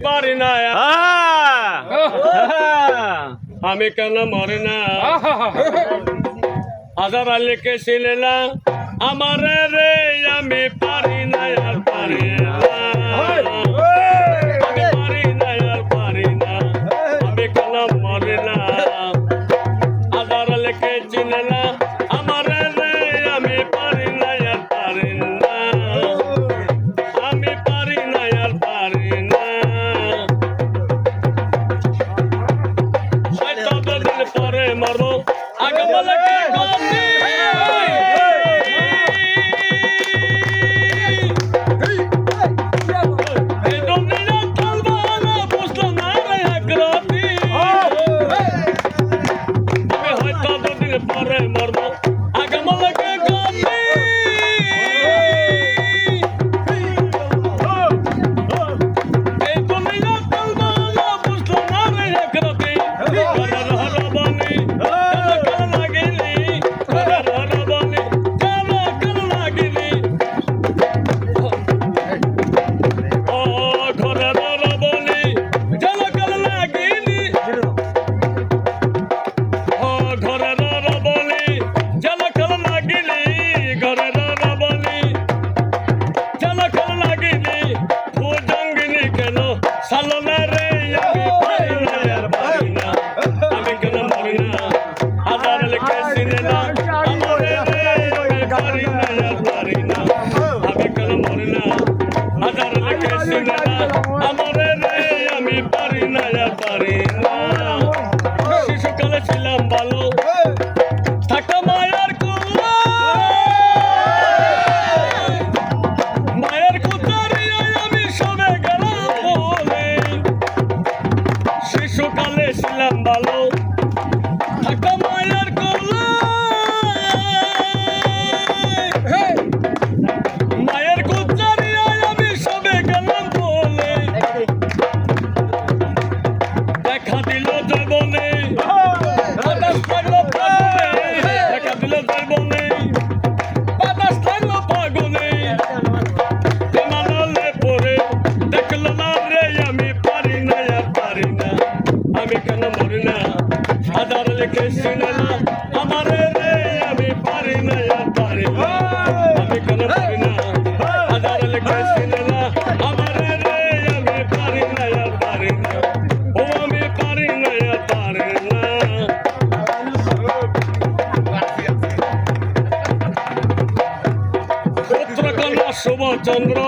পারি না আমি কেন মরে না আজার আলীকে ছিলে না আমার রে আমি পারি না আর পারি না আমি পারি না আর পারি না আমি কেন মরে না আজার আলীকে ছিলে না আমার রে আমি পারি না আর পারি না আমি পারি না আর পারি না পরে মারবো আগে বলে কি গতি এই দুনিয়া চলবো না বুঝলো না রে একরতি আমি হয়তো দুদিন পরে মারবো আগে বলে কি গতি এই দুনিয়া চলবো না বুঝলো না রে একরতি শিশুকালে ছিলাম ভালো থাকা মায়ের কোলে মায়ের কুতারিয়ে আমি সবে গেলাম বলে শিশুকালে ছিলাম ভালো থাকা মায়ের কোলে মায়ের কুতারিয়ে আমি সবে গেলাম বলে দেখা দিল জীবনে বাতাস লাগলো ফাগুনে দেখা দিল জীবনে বাতাস লাগলো ফাগুনে মানলে পরে দেখলো না রে আমি পারি না আর পারি না আমি কেন মরি না আধার লিখে শুনে না আমার রে আমি পারি না আর পারি না আমি কেন মরি না আধার লিখে শুনে না আমার রে আমি পারি না আর পারি না ও আমি পারি না আর পারি না পুত্র কন্যা শুভচন্দ্র